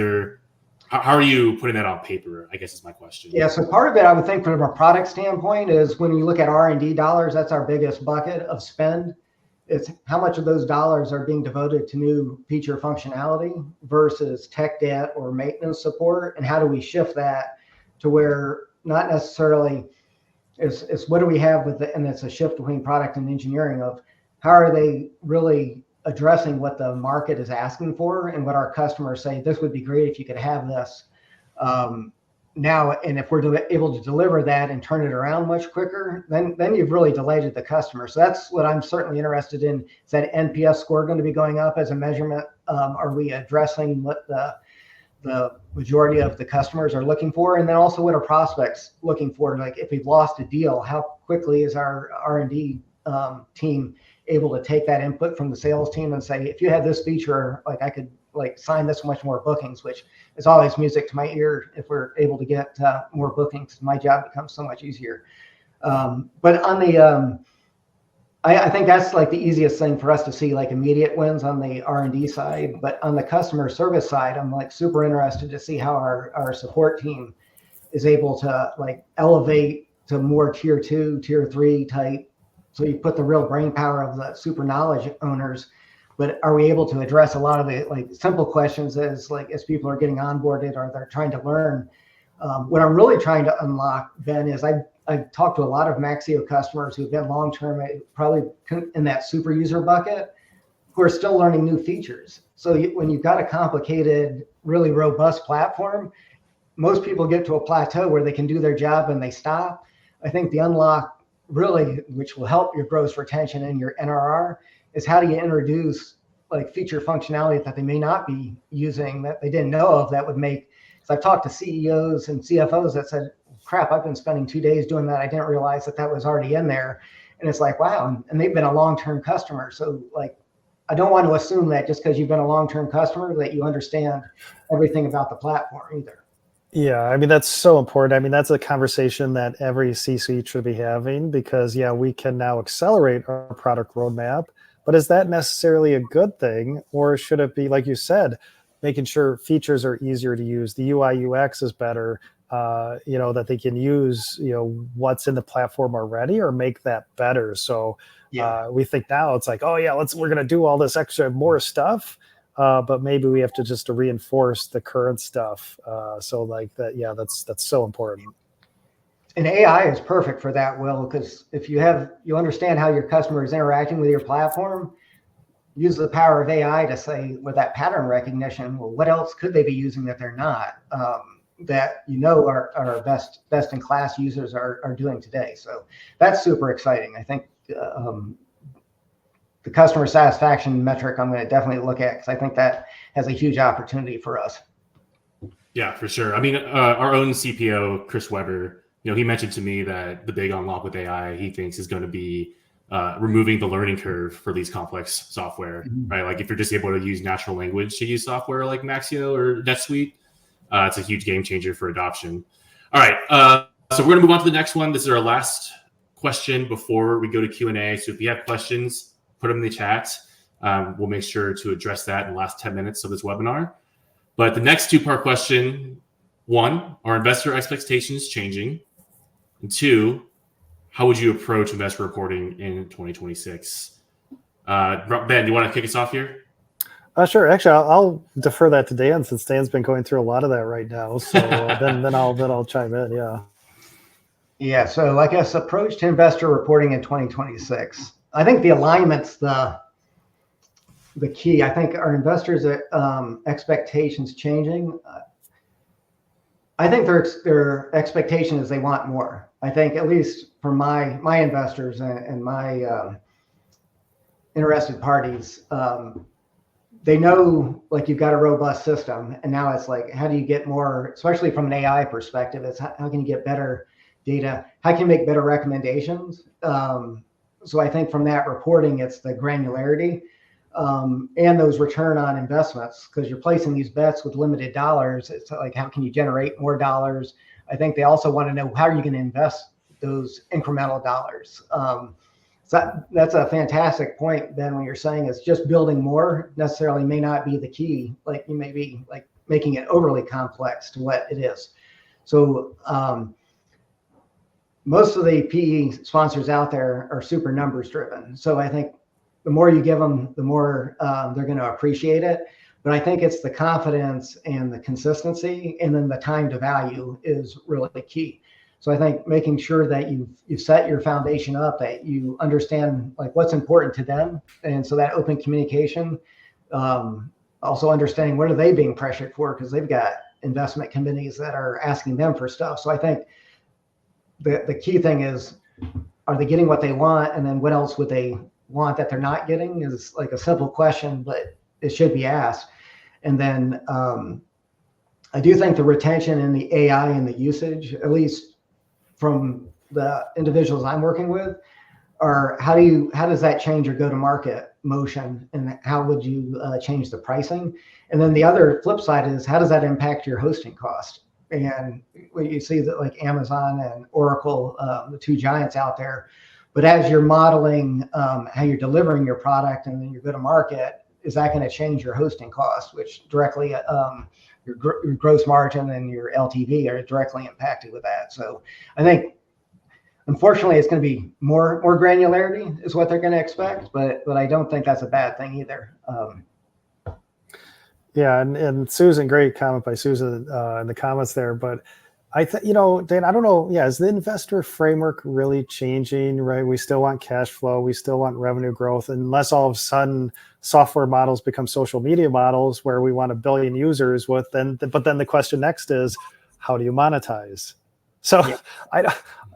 How are you putting that on paper, I guess is my question. Yeah, so part of it, I would think from a product standpoint, is when you look at R&D dollars, that's our biggest bucket of spend. It's how much of those dollars are being devoted to new feature functionality versus tech debt or maintenance support, and how do we shift that to where not necessarily is what do we have with it, and it's a shift between product and engineering of how are they really addressing what the market is asking for, and what our customers say, this would be great if you could have this now. And if we're able to deliver that and turn it around much quicker, then you've really delighted the customer. So that's what I'm certainly interested in. Is that NPS score going to be going up as a measurement? Are we addressing what the majority of the customers are looking for? And then also, what are prospects looking for? Like, if we've lost a deal, how quickly is our R&D team able to take that input from the sales team and say, if you had this feature, like I could like sign this much more bookings, which is always music to my ear. If we're able to get more bookings, my job becomes so much easier. But on the, I think that's like the easiest thing for us to see, like immediate wins on the R&D side. But on the customer service side, I'm like super interested to see how our support team is able to like elevate to more tier 2, tier 3 type. So you put the real brain power of the super knowledge owners, but are we able to address a lot of the like simple questions as people are getting onboarded or they're trying to learn? What I'm really trying to unlock, Ben, is I've talked to a lot of Maxio customers who've been long-term, probably in that super user bucket, who are still learning new features. So when you've got a complicated, really robust platform, most people get to a plateau where they can do their job and they stop. I think the unlock really, which will help your gross retention and your NRR, is how do you introduce like feature functionality that they may not be using, that they didn't know of, that would make, so I've talked to CEOs and CFOs that said, crap, I've been spending 2 days doing that. I didn't realize that was already in there. And it's like, wow. And they've been a long-term customer. So like, I don't want to assume that just because you've been a long-term customer that you understand everything about the platform either. Yeah, I mean, that's so important. I mean, that's a conversation that every C-suite should be having because, yeah, we can now accelerate our product roadmap, but is that necessarily a good thing? Or should it be, like you said, making sure features are easier to use, the UI UX is better, that they can use, what's in the platform already or make that better. So we think now it's like, oh yeah, we're going to do all this extra more stuff. But maybe we have to just to reinforce the current stuff. So like that, yeah, that's so important. And AI is perfect for that, Will, because if you understand how your customer is interacting with your platform, use the power of AI to say with that pattern recognition, well, what else could they be using that they're not, that our best in class users are doing today. So that's super exciting. I think the customer satisfaction metric I'm going to definitely look at because I think that has a huge opportunity for us. Yeah, for sure. I mean, our own CPO, Chris Weber, he mentioned to me that the big unlock with AI he thinks is going to be removing the learning curve for these complex software, right? Like if you're just able to use natural language to use software like Maxio or NetSuite, it's a huge game changer for adoption. All right, so we're going to move on to the next one. This is our last question before we go to Q&A. So if you have questions, put them in the chat. We'll make sure to address that in the last 10 minutes of this webinar. But the next two-part question, 1, are investor expectations changing? And 2, how would you approach investor reporting in 2026? Ben, do you want to kick us off here? Sure. Actually, I'll defer that to Dan since Dan's been going through a lot of that right now. So then I'll chime in. Yeah. Yeah. So I guess approach to investor reporting in 2026. I think the alignment's the key. I think our investors' expectations changing. I think their expectation is they want more. I think at least for my investors and my interested parties, they know like you've got a robust system, and now it's like, how do you get more, especially from an AI perspective, it's how can you get better data? How can you make better recommendations? So I think from that reporting, it's the granularity and those return on investments, because you're placing these bets with limited dollars. It's like, how can you generate more dollars? I think they also want to know how are you going to invest those incremental dollars. So that's a fantastic point, Ben, when you're saying it's just building more necessarily may not be the key. Like you may be like making it overly complex to what it is. So most of the PE sponsors out there are super numbers driven. So I think the more you give them, the more they're going to appreciate it. But I think it's the confidence and the consistency, and then the time to value is really the key. So I think making sure that you've set your foundation up, that you understand like what's important to them, and so that open communication. Also understanding what are they being pressured for, because they've got investment committees that are asking them for stuff. So I think the key thing is, are they getting what they want, and then what else would they want that they're not getting? Is like a simple question, but it should be asked. And then I do think the retention and the AI and the usage, at least from the individuals I'm working with, Or how does that change your go-to-market motion, and how would you change the pricing? And then the other flip side is, how does that impact your hosting cost? And you see that like Amazon and Oracle, the two giants out there, but as you're modeling how you're delivering your product and then your go-to-market, is that going to change your hosting cost, which directly your gross margin and your LTV are directly impacted with that. So I think, unfortunately, it's going to be more granularity is what they're going to expect, but I don't think that's a bad thing either. Yeah, and Susan, great comment by Susan in the comments there. But I think, Dan, I don't know. Yeah, is the investor framework really changing? Right, we still want cash flow, we still want revenue growth, unless all of a sudden software models become social media models where we want 1 billion users with. But then the question next is, how do you monetize? So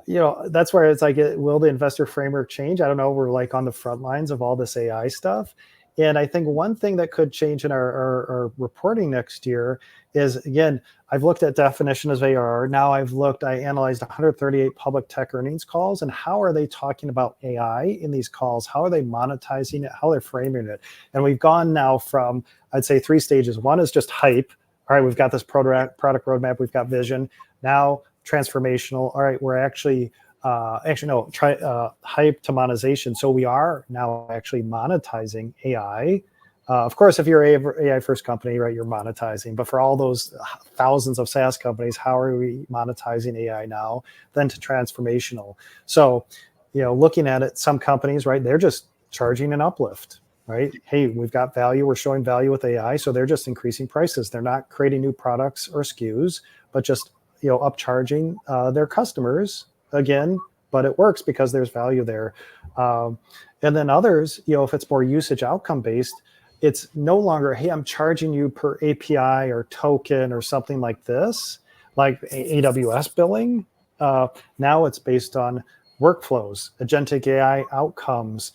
yeah. That's where it's like, will the investor framework change? I don't know. We're like on the front lines of all this AI stuff. And I think one thing that could change in our reporting next year is, again, I've looked at definition of ARR. Now I analyzed 138 public tech earnings calls, and how are they talking about AI in these calls? How are they monetizing it? How they're framing it? And we've gone now from, I'd say, 3 stages. One is just hype. All right, we've got this product roadmap. We've got vision. Now transformational. All right, we're actually hype to monetization. So we are now actually monetizing AI. Of course, if you're an AI first company, right, you're monetizing. But for all those thousands of SaaS companies, how are we monetizing AI now? Then to transformational. So, looking at it, some companies, right, they're just charging an uplift, right? Hey, we've got value. We're showing value with AI. So they're just increasing prices. They're not creating new products or SKUs, but just upcharging their customers again, but it works because there's value there. And then others, if it's more usage outcome based, it's no longer, hey, I'm charging you per API or token or something like this, like AWS billing. Now it's based on workflows, agentic AI outcomes,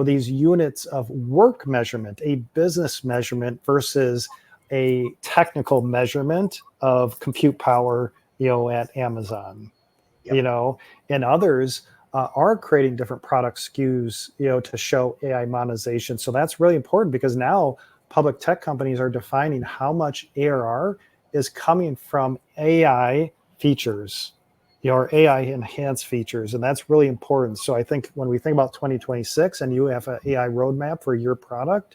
these units of work measurement, a business measurement versus a technical measurement of compute power, at Amazon, yep. And others are creating different product SKUs, to show AI monetization. So that's really important, because now public tech companies are defining how much ARR is coming from AI features, or AI enhanced features. And that's really important. So I think when we think about 2026 and you have an AI roadmap for your product,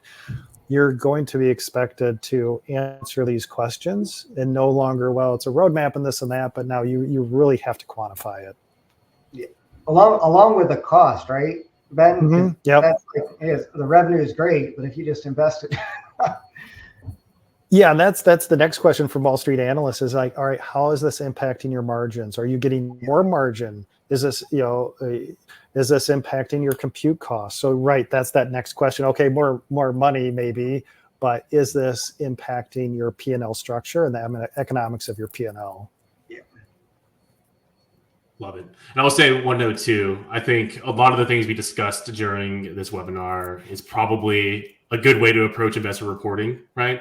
you're going to be expected to answer these questions, and no longer, well, it's a roadmap and this and that, but now you really have to quantify it. Yeah. Along with the cost, right, Ben? Mm-hmm. Yep. That's the revenue is great, but if you just invest it. Yeah, and that's the next question from Wall Street analysts is like, all right, how is this impacting your margins? Are you getting more margin? Is this, is this impacting your compute costs? So, right, that's that next question. Okay, more money maybe, but is this impacting your P&L structure and the economics of your P&L? Yeah. Love it. And I will say one note too. I think a lot of the things we discussed during this webinar is probably a good way to approach investor reporting, right?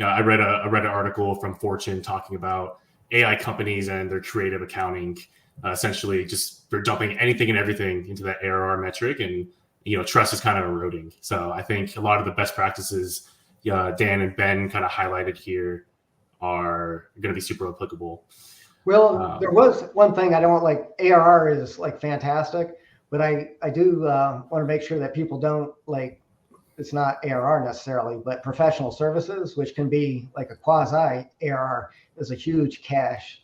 I read an article from Fortune talking about AI companies and their creative accounting. Essentially, just they're dumping anything and everything into that ARR metric, and trust is kind of eroding. So I think a lot of the best practices Dan and Ben kind of highlighted here are going to be super applicable. Well, there was one thing I don't like. ARR is like fantastic, but I do want to make sure that people don't like. It's not ARR necessarily, but professional services, which can be like a quasi ARR, is a huge cash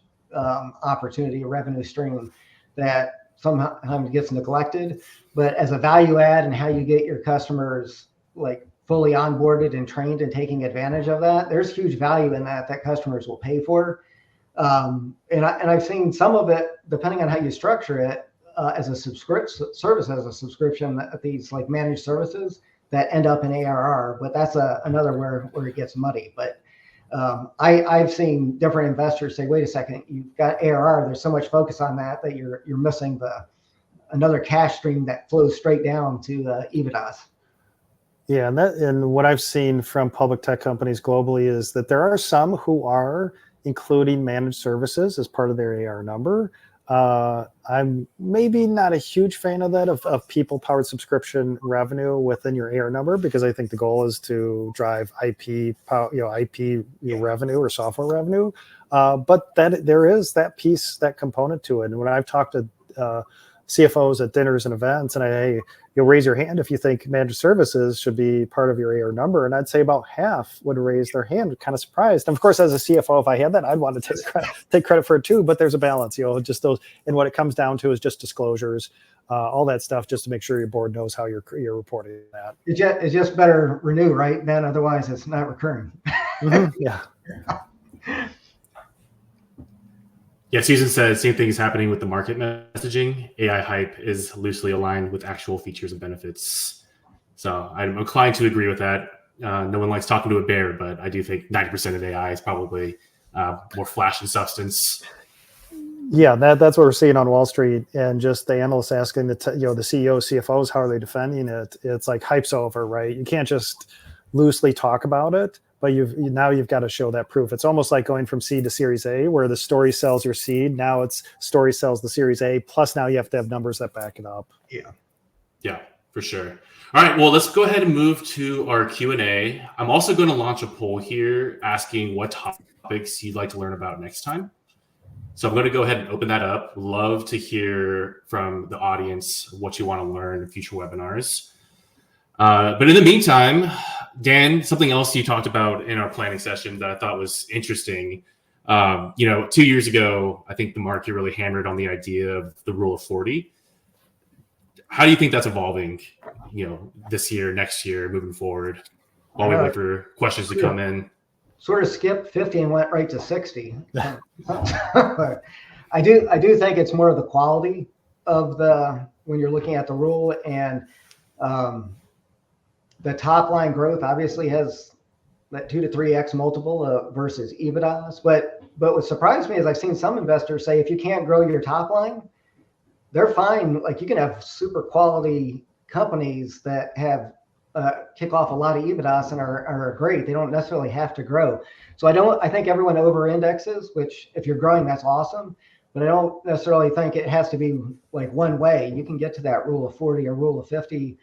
opportunity, a revenue stream that sometimes gets neglected. But as a value add and how you get your customers like fully onboarded and trained and taking advantage of that, there's huge value in that customers will pay for. And I've seen some of it, depending on how you structure it, as a subscription at these like managed services that end up in ARR, but that's another where it gets muddy. But I've seen different investors say, wait a second, you've got ARR, there's so much focus on that you're missing another cash stream that flows straight down to EBITDAs. Yeah, and what I've seen from public tech companies globally is that there are some who are including managed services as part of their ARR number. I'm maybe not a huge fan of that, of people-powered subscription revenue within your ARR number, because I think the goal is to drive IP revenue or software revenue. But that there is that piece, that component to it. And when I've talked to CFOs at dinners and events, and hey, you'll raise your hand if you think managed services should be part of your ARR number. And I'd say about half would raise their hand, kind of surprised. And of course, as a CFO, if I had that, I'd want to take credit for it too. But there's a balance, just those. And what it comes down to is just disclosures, all that stuff, just to make sure your board knows how you're reporting that. It's just better renew, right, Ben? Otherwise, it's not recurring. Mm-hmm. Yeah. Yeah, Susan says same thing is happening with the market messaging. AI hype is loosely aligned with actual features and benefits. So I'm inclined to agree with that. No one likes talking to a bear, but I do think 90% of AI is probably more flash and substance. Yeah, that's what we're seeing on Wall Street, and just the analysts asking the CEOs, CFOs, how are they defending it? It's like hype's over, right? You can't just loosely talk about it, but you've got to show that proof. It's almost like going from seed to Series A, where the story sells your seed. Now it's story sells the Series A. Plus, now you have to have numbers that back it up. Yeah, for sure. All right, well, let's go ahead and move to our Q&A. I'm also going to launch a poll here asking what topics you'd like to learn about next time. So I'm going to go ahead and open that up. Love to hear from the audience what you want to learn in future webinars. But in the meantime, Dan, something else you talked about in our planning session that I thought was interesting. 2 years ago, I think the market really hammered on the idea of the rule of 40. How do you think that's evolving, this year, next year, moving forward, while we wait for questions to come in? Sort of skipped 50 and went right to 60. I do think it's more of the quality of when you're looking at the rule, and the top line growth obviously has that 2 to 3x multiple versus EBITDAs. But what surprised me is I've seen some investors say if you can't grow your top line, they're fine. Like, you can have super quality companies that have kick off a lot of EBITDAs and are great. They don't necessarily have to grow. So I think everyone over indexes, which if you're growing, that's awesome. But I don't necessarily think it has to be like one way. You can get to that rule of 40 or rule of 50,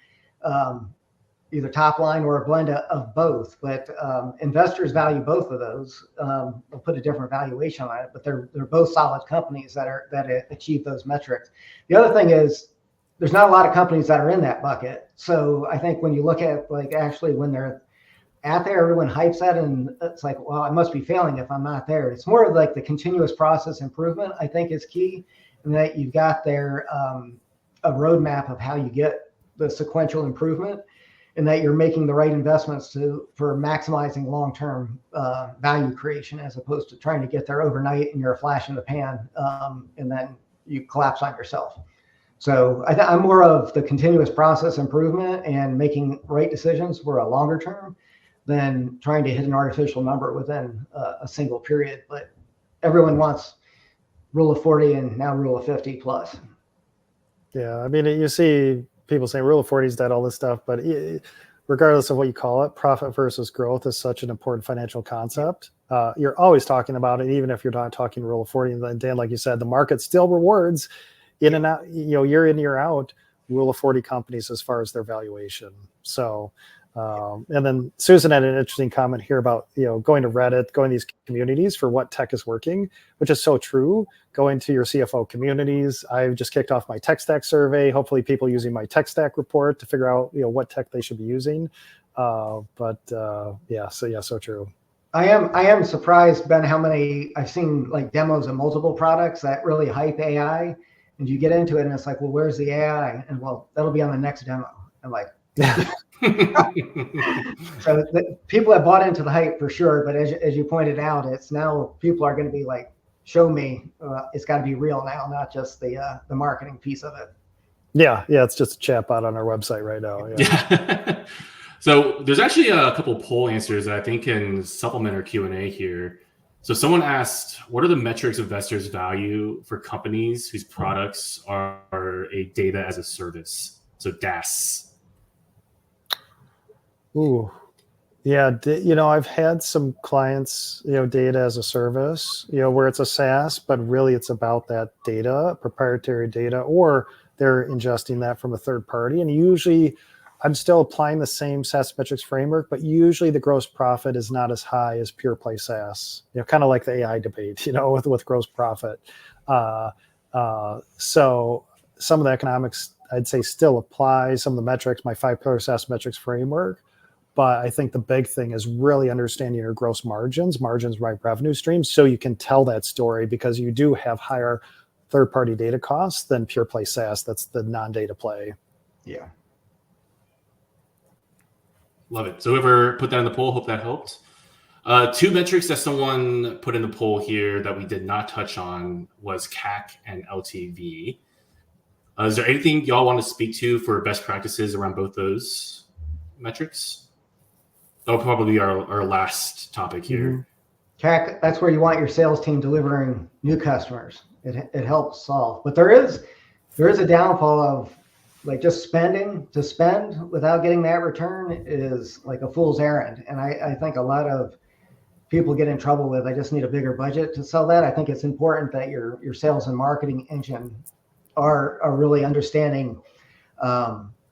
either top line or a blend of both. But investors value both of those. They'll put a different valuation on it, but they're both solid companies that achieve those metrics. The other thing is, there's not a lot of companies that are in that bucket. So I think when you look at actually when they're at there, everyone hypes that, and it's like, well, I must be failing if I'm not there. It's more of like the continuous process improvement, I think, is key, and that you've got there a roadmap of how you get the sequential improvement, and that you're making the right investments for maximizing long-term value creation, as opposed to trying to get there overnight and you're a flash in the pan, and then you collapse on yourself. So I'm more of the continuous process improvement and making right decisions for a longer term than trying to hit an artificial number within a single period. But everyone wants rule of 40 and now rule of 50 plus. Yeah, I mean, you see people saying rule of 40 is dead, all this stuff, but regardless of what you call it, profit versus growth is such an important financial concept. You're always talking about it, even if you're not talking rule of 40. And Dan, like you said, the market still rewards in and out, year in, year out, rule of 40 companies as far as their valuation. So, and then Susan had an interesting comment here about, going to Reddit, going to these communities for what tech is working, which is so true. Going to your CFO communities. I've just kicked off my tech stack survey. Hopefully people using my tech stack report to figure out, what tech they should be using. So true. I am surprised, Ben, how many I've seen like demos of multiple products that really hype AI. And you get into it and it's like, well, where's the AI? And well, that'll be on the next demo. I'm like, so people have bought into the hype for sure. But as you pointed out, it's now people are going to be like, show me. It's got to be real now, not just the marketing piece of it. Yeah. It's just a chatbot on our website right now. Yeah. So there's actually a couple poll answers that I think can supplement our Q&A here. So someone asked, what are the metrics investors value for companies whose products are a data as a service? So DaaS. Ooh, Yeah, I've had some clients, data as a service, where it's a SaaS, but really it's about that data, proprietary data, or they're ingesting that from a third party. And usually I'm still applying the same SaaS metrics framework, but usually the gross profit is not as high as pure play SaaS, kind of like the AI debate, with gross profit. So some of the economics, I'd say, still apply, some of the metrics, my 5-pillar SaaS metrics framework. But I think the big thing is really understanding your gross margins by revenue streams, so you can tell that story, because you do have higher third-party data costs than pure play SaaS. That's the non-data play. Yeah. Love it. So whoever put that in the poll, hope that helped. 2 metrics that someone put in the poll here that we did not touch on was CAC and LTV. Is there anything y'all want to speak to for best practices around both those metrics? That'll probably be our last topic here. CAC, that's where you want your sales team delivering new customers. It helps solve. But there is a downfall of like just spending to spend without getting that return is like a fool's errand. And I think a lot of people get in trouble with, I just need a bigger budget to sell that. I think it's important that your sales and marketing engine are really understanding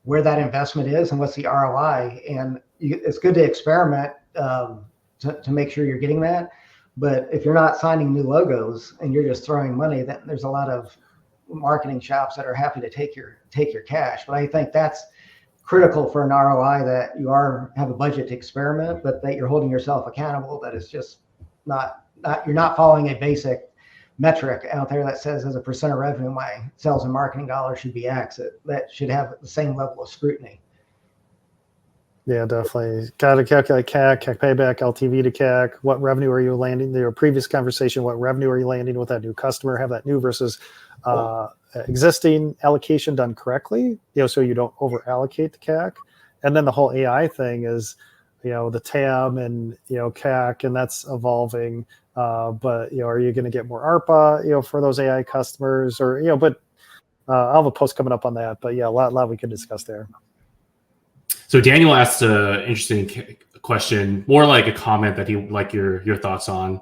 where that investment is and what's the ROI. And it's good to experiment to make sure you're getting that. But if you're not signing new logos and you're just throwing money, then there's a lot of marketing shops that are happy to take your cash. But I think that's critical for an ROI, that you have a budget to experiment, but that you're holding yourself accountable. That is just not you're not following a basic metric out there that says as a percent of revenue, my sales and marketing dollars should be X. That should have the same level of scrutiny. Yeah, definitely. Got to calculate CAC payback, LTV to CAC. What revenue are you landing? Your previous conversation, what revenue are you landing with that new customer? Have that new versus existing allocation done correctly, so you don't over allocate the CAC. And then the whole AI thing is, the TAM and, CAC, and that's evolving. But, are you going to get more ARPA, for those AI customers, or, but I'll have a post coming up on that. But yeah, a lot we could discuss there. So Daniel asked an interesting question, more like a comment that he would like your thoughts on.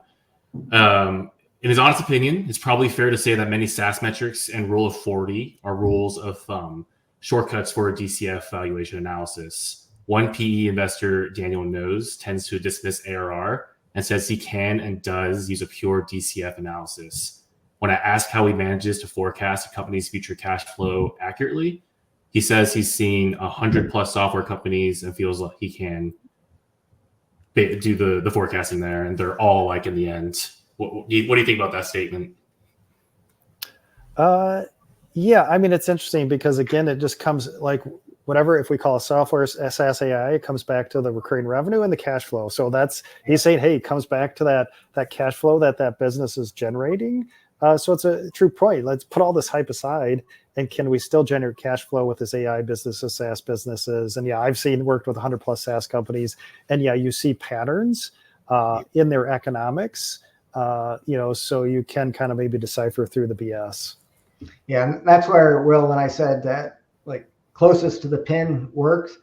In his honest opinion, it's probably fair to say that many SaaS metrics and Rule of 40 are rules of thumb, shortcuts for a DCF valuation analysis. One PE investor Daniel knows tends to dismiss ARR and says he can and does use a pure DCF analysis. When I ask how he manages to forecast a company's future cash flow accurately, he says he's seen 100+ software companies and feels like he can do the forecasting there, and they're all like in the end. What do you think about that statement? Yeah, I mean, it's interesting because, again, it just comes like whatever, if we call a software SaaS AI, it comes back to the recurring revenue and the cash flow. So he's saying, hey, it comes back to that cash flow that business is generating. So it's a true point. Let's put all this hype aside, and can we still generate cash flow with this AI businesses, SaaS businesses? And yeah, I've worked with 100+ SaaS companies, and yeah, you see patterns in their economics, so you can kind of maybe decipher through the BS. Yeah, and that's where, Will, when I said that, like, closest to the pin works,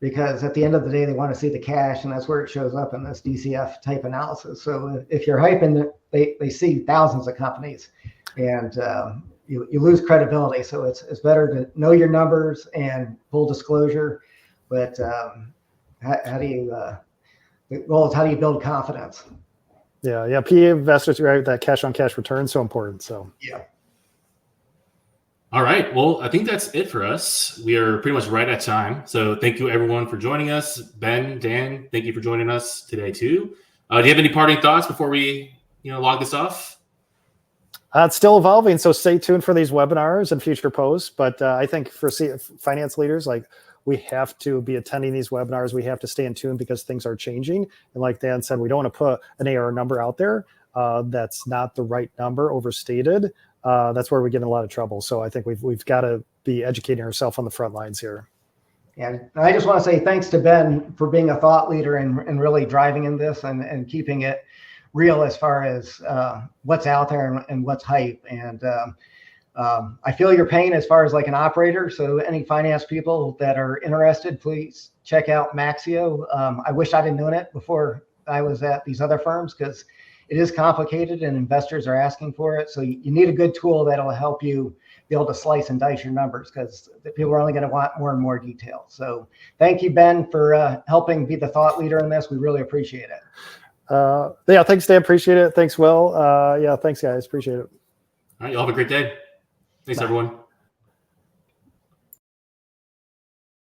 because at the end of the day, they want to see the cash, and that's where it shows up in this DCF type analysis. So if you're hyping, they see thousands of companies, and you lose credibility. So it's better to know your numbers and full disclosure. But how do you the goal is, how do you build confidence? Yeah. PE investors, right? That cash on cash return is so important. So yeah. All right. Well, I think that's it for us. We are pretty much right at time. So thank you, everyone, for joining us. Ben, Dan, thank you for joining us today, too. Do you have any parting thoughts before we log this off? It's still evolving, so stay tuned for these webinars and future posts. But I think for finance leaders, like, we have to be attending these webinars. We have to stay in tune because things are changing. And like Dan said, we don't want to put an ARR number out there that's not the right number, overstated. That's where we get in a lot of trouble. So I think we've got to be educating ourselves on the front lines here. And I just want to say thanks to Ben for being a thought leader and really driving in this and keeping it real as far as what's out there and what's hype. And I feel your pain as far as like an operator. So any finance people that are interested, please check out Maxio. I wish I'd have known it before I was at these other firms, because it is complicated and investors are asking for it. So you need a good tool that'll help you be able to slice and dice your numbers, because people are only going to want more and more detail. So thank you, Ben, for helping be the thought leader in this. We really appreciate it. Yeah, thanks, Dan. Appreciate it. Thanks, Will. Yeah, thanks, guys. Appreciate it. All right, y'all have a great day. Thanks, Bye. everyone.